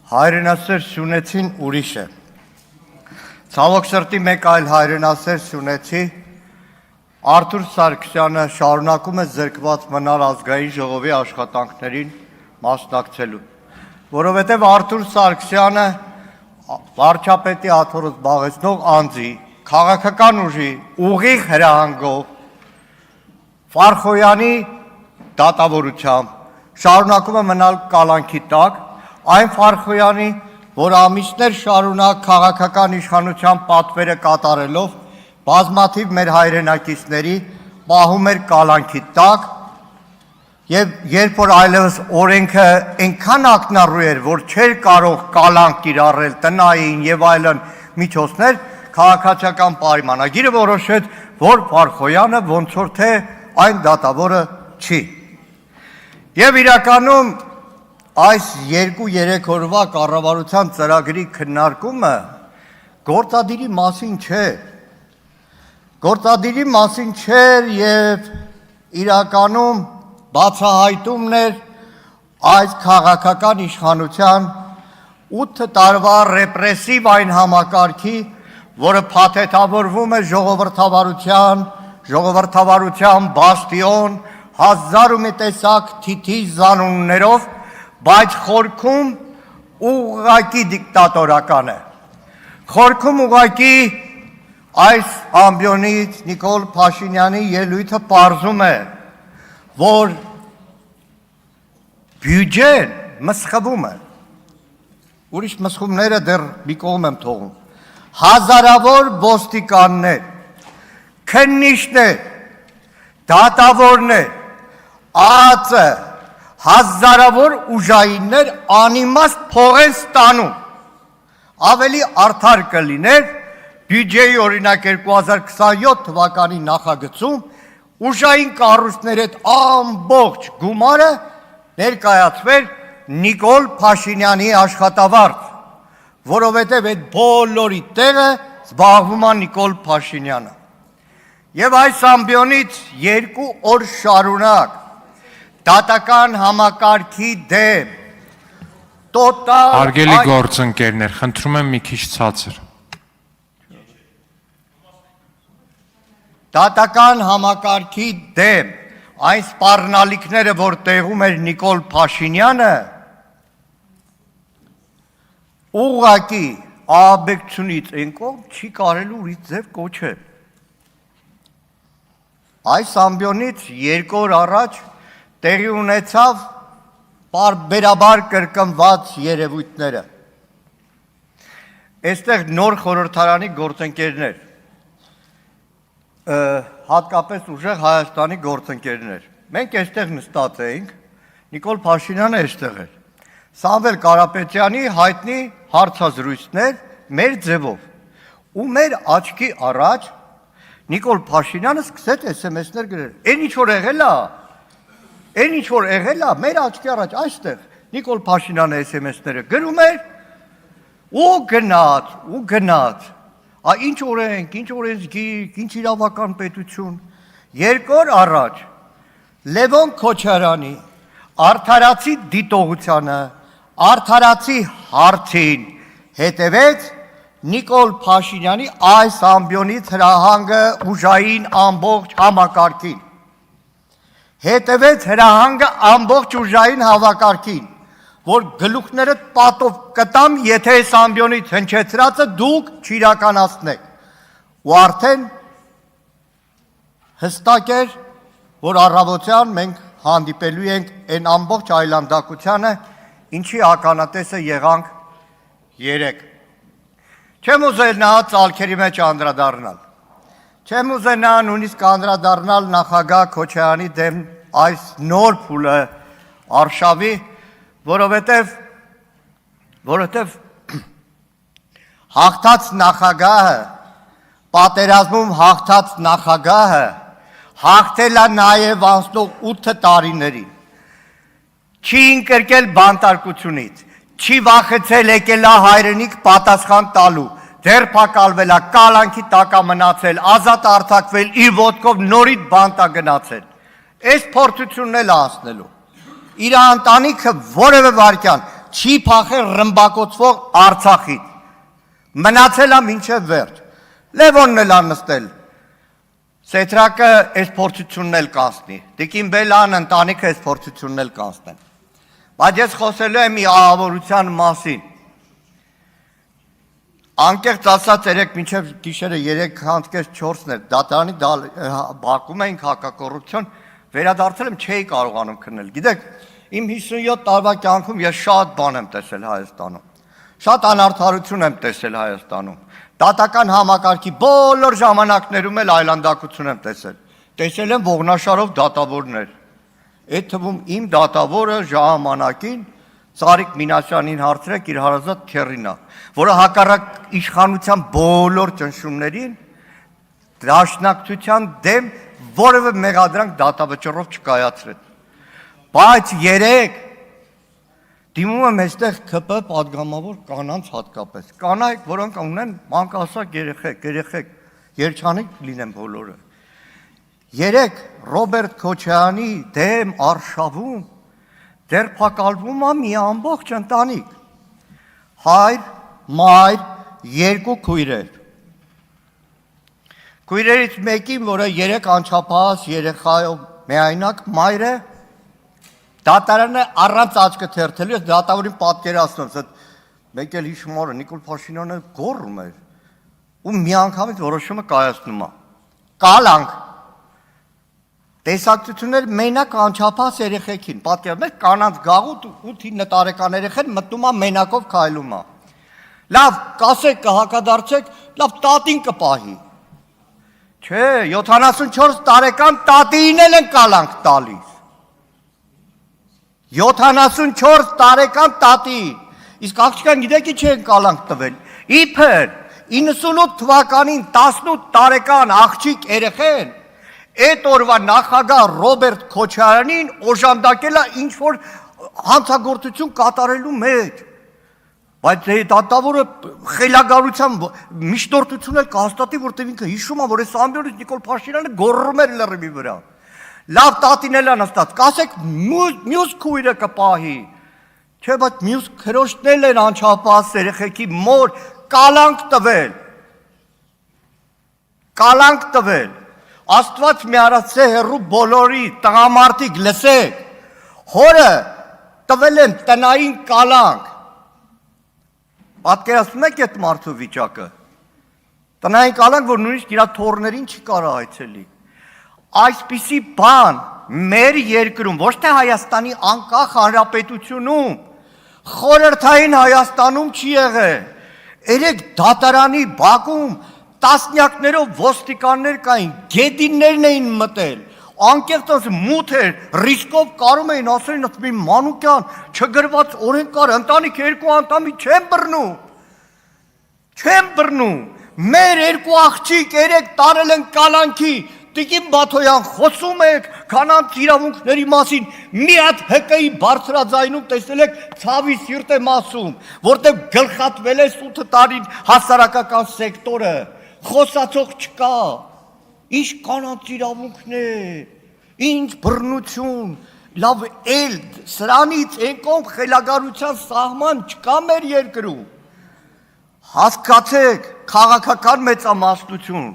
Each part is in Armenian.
Հայրենասեր Սյունեցին ուրիշ է։ Ցավոք սրտի մեկ այլ հայրենասեր Սյունեցի Արթուր Սարգսյանը շարունակում է զրկված մնալ ազգային ժողովի աշխատանքներին մասնակցելու, որովհետև Արթուր Սարգսյանը վարչապետի աթոռը զբաղեցնող անձի, քաղաքական ուժի ուղիղ հրահանգով Ֆարխոյանի դատավորությամբ շարունակում է մնալ կալանքի տակ, այն Ֆարխոյանի, որ ամիսներ շարունակ քաղաքական իշխանության պատվերը կատարելով բազմաթիվ մեր հայրենակիցների պահում էր կալանքի տակ, եւ երբ որ այլևս օրենքը այնքան ակնառու էր, որ չէր կարող կալանք կիրառել տնային եւ այլն միջոցներ, քաղաքացիական պայմանագիրը որոշեց, որ Ֆարխոյանը ոնց որ թե այն դատավորը չի։ Եվ իրականում այս 2-3 օրվա կառավարության ծրագրի քննարկումը գործադիրի մասին չէ։ Գործադիրի մասին չէր եւ իրականում բացահայտումն էր այս քաղաքական իշխանության 8 տարվա ռեպրեսիվ այն համակարգի, որը փաթեթավորվում է ժողովրդավարության բաստիոն, հազար ու մի տեսակ թիթիզ զանուններով, բայց խորքում ուղղակի դիկտատորական է։ Խորքում ուղղակի այս ամբիոնից Նիկոլ Փաշինյանի ելույթը պարզում է, որ բյուջեն մսխվում է, ուրիշ մսխումները դեռ մի կողմ եմ թողում, հազարավոր ոստիկաններ, քննիչներ, դատավորներ, ԱԱԾ, հազարավոր ուժայիններ անիմաստ փող են ստանում, ավելի արդար կլիներ բյուջեի օրինակ 2027 թվականի նախագծում ուժային կառույցների հետ ամբողջ գումարը ներկայացվեր Նիկոլ Փաշինյանի աշխատավարձ, որովհետև այդ բոլորի տեղը զբաղվում է Նիկոլ Փաշինյանը։ Եվ այս ամբիոնից 2 օր շարունակ դատական համակարգի դեմ տոտալ Հարգելի գործընկերներ, խնդրում եմ մի քիչ ցածր։ Դատական համակարգի դեմ այն սպառնալիքները, որ տեղում էր Նիկոլ Փաշինյանը, ուղղակի աբեկցունից այն կողմ չի կարելի ուրիշ ձև կոչել։ Այս ամբիոնից 2 օր առաջ տեղի ունեցավ պարբերաբար կրկնված երևույթները։ Այստեղ նոր խորհրդարանի գործընկերներ, հատկապես ուժեղ Հայաստանի գործընկերներ։ Մենք այստեղ նստած էինք, Նիկոլ Փաշինյանը այստեղ էր։ Սամվել Կարապետյանի հայտնի հարցազրույցներ մեր ձևով։ Ու մեր աչքի առաջ Նիկոլ Փաշինյանը սկսեց SMS-ներ գրել։ Այն ինչ որ եղել է, մեր աչքի առաջ այստեղ Նիկոլ Փաշինյանը SMS-ները գրում էր ու գնաց։ Ինչ օրենք, ինչ օրենսգիր, ինչ իրավական պետություն։ 2 օր առաջ Լևոն Քոչարյանի արդարացի դիտողությանը, արդարացի հարցին հետևեց Նիկոլ Փաշինյանի այս ամբիոնից հրահանգը ուժային ամբողջ համակարգին։ Հետևեց հրահանգը ամբողջ ուժային հավաքակին, որ գլուխներդ պատով կտամ, եթե այս ամբիոնից հնչեցրածը դուք չիրականացնեք։ Ու արդեն հստակ էր, որ առավոտյան մենք հանդիպելու ենք այն ամբողջ այլանդակությանը, ինչի ականատեսը եղանք 3։ Չեմ ուզենա ծալքերի մեջ անդրադառնալ։ Չեմ ուզենա նույնիսկ անդրադառնալ նախագահ Քոչարյանի դեմ այս նոր փուլը արշավի, որովհետև հաղթած նախագահը, պատերազմում հաղթած նախագահը հաղթել է նաև անցնող 8 տարիներին, չի ընկրկել բանտարկությունից, չի վախեցել եկել է հայրենիք պատասխան տալու, ձերբակալվել է, կալանքի տակ է մնացել, ազատ արձակվել, իր ոտքով նորից բանտ է գնացել։ Այս փորձությունն էլ է անցնելու։ Իր ընտանիքը որևէ վարքյան չի փախել ռմբակոծվող Արցախից։ Մնացել է մինչև վերջ։ Լևոնն էլ անստել։ Սետրակը այս փորձությունն էլ կանցնի։ Տիկին Բելան ընտանիքը այս փորձությունն էլ կանցնեն։ Բայց ես խոսելու եմ մի ահավորության մասին։ Անկեղծ ասած երեք մինչև գիշերը 3:30-4-ն էր դատարանի բակում էինք հակակոռուպցիոն, վերադարձել եմ չէի կարողանում քննել։ Գիտեք, իմ 57 տարվա կյանքում ես շատ բան եմ տեսել Հայաստանում։ Շատ անարդարություն եմ տեսել Հայաստանում։ Դատական համակարգի բոլոր ժամանակներում էլ այլանդակություն եմ տեսել։ Տեսել եմ ողնաշարով դատավորներ։ Այդ թվում իմ դատավորը ժամանակին Ծարիկ Մինասյանին հարցրեք իր հարազատ քեռինա, որը հակառակ իշխանության բոլոր ճնշումներին դաշնակցության դեմ որևէ մեղադրանք դատավճռով չկայացրեց։ Բայց երեք դիմում եմ այստեղ ԿՊ պատգամավոր կանանց հատկապես, կանայք, որոնք ունեն մանկահասակ երեխեք, երջանիկ լինեն բոլորը։ Երեք Ռոբերտ Քոչարյանի դեմ արշավում ձերբակալվում է մի ամբողջ ընտանիք, հայր, մայր, երկու քույրեր։ Քույրերից մեկին, որը 3 անչափահաս երեխայով միայնակ մայր է, դատարանը առանց աչքը թերթելու, ես դատավորին պատկերացնում եմ, մեկ էլ հիշում օրը Նիկոլ Փաշինյանը գոռում էր ու միանգամից որոշումը կայացնում է։ Կալանք տեսակցություններ մենակ անչափահաս երեխեքին, պատկերացրեք կանանց գաղութ 8-9 տարեկան երեխեն մտնում է մենակով քայլում է։ Լավ, կասեք կհակադարձեք, լավ տատին կպահի։ Չէ, 74 տարեկան տատին էլ են կալանք տալիս։ 74 տարեկան տատին։ Իսկ աղջկան գիտեք ինչ են կալանք տվել։ Իբր 98 թվականին 18 տարեկան աղջիկ երեխեն այդ օրվա նախագահ Ռոբերտ Քոչարյանին օժանդակել է ինչ-որ հանցագործություն կատարելու մեջ։ Բայց դատավորը խելագարությամբ միջնորդություն էլ կհաստատի, որտեղ ինքը հիշում է, որ այս ամբողջ Նիկոլ Փաշինյանը գոռում էր լրիվ վրա։ Լավ տատին էլ անստած, կասեք մյուս քույրը կպահի։ Չէ, բայց մյուս քրոջներն են անչափահաս երեխեքի մոր կալանք տվել։ Կալանք տվել։ Աստված մի արածե հերու բոլորի տղամարդիկ լսեք, հորը տվել են տնային կալանք, պատկերացնում եք այդ մարդու վիճակը, տնային կալանք, որ նույնիսկ իրա թորներին չի կարա այցելի, այսպիսի բան մեր երկրում, ոչ թե Հայաստանի անկախ հանրապետությունում, խորհրդային Հայաստանում չի եղել, երեք դատարանի բակում տասնյակներով ոստիկաններ կային, գետիններն էին մտել, անկեղծ մութ էր, ռիսկով կարում էին ասել մի մանուկյան, չգրված օրենքար, ընտանիք երկու անդամի չեն բռնում, մեր երկու աղջիկ երեք տարել են կալանքի, Տիկին Բաթոյան խոսում եք կանանց իրավունքների մասին, մի հատ ՀԿ-ի բարձրաձայնում տեսել եք ցավի սիրտ եմ ասում, որտեղ գլխատվել է 8 տարին հասարակական սեկտորը, խոսացող չկա, ինչ կանանց իրավունքներ, ինչ բռնություն, լավ էլ սրանից ենքով խելագարության սահման չկա մեր երկրում, հասկացեք քաղաքական մեծամասնություն,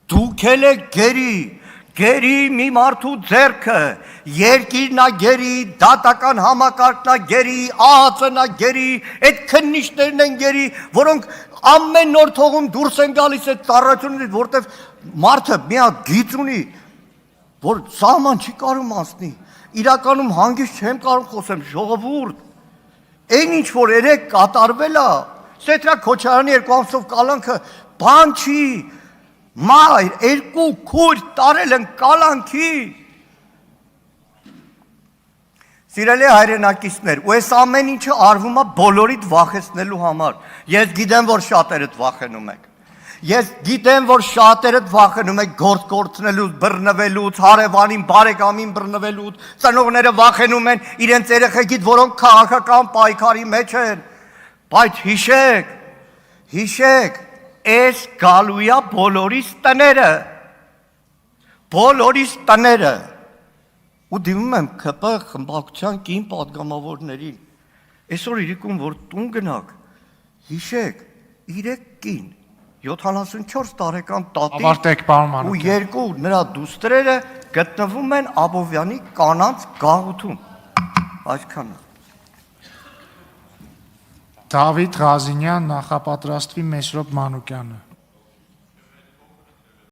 դուք էլ եք գերի մի մարդու ձեռքը, երկիրն է գերի, դատական համակարգն է գերի, ԱԱՑ-ն է գերի, այդ քննիչներն են գերի, որոնք ամեն նոր թողում դուրս են գալիս այդ ծառայությունից, որտեղ մարդը մի հատ գիծ ունի, որ սահման չի կարում անցնի, իրականում հանգիստ չեմ կարող խոսեմ, ժողովուրդ, այն ինչ որ երեք կատարվել է, Սետրակ Քոչարյանի 2 ամսով կալանքը բան չի, մայր, երկու քույր տարել են կալանքի։ Սիրելի հայրենակիցներ, ու այս ամեն ինչը արվում է բոլորիդ վախեցնելու համար։ Ես գիտեմ, որ շատերդ վախենում եք։ Ես գիտեմ, որ շատերդ վախենում եք գործ կորցնելուց, բռնվելուց, հարևանին, բարեկամին բռնվելուց, ծնողները վախենում են իրենց երեխեքից, որոնք քաղաքական պայքարի մեջ են։ Բայց հիշեք, Այս գալույա բոլորիս տները, ու դիմում եմ ԿՊ խմբակցության կին պատգամավորներին, Այսօր իրիկուն որ տուն գնաք, հիշեք, 3 կին, 74 տարեկան տատի Ավարտեք, պարոն ու Մանուկյան։ 2 նրա դուստրերը գտնվում են Աբովյանի կանանց գաղութում։ Այսքանը։ Դավիթ Ղազինյան նախապատրաստվի Մեսրոպ Մանուկյանը։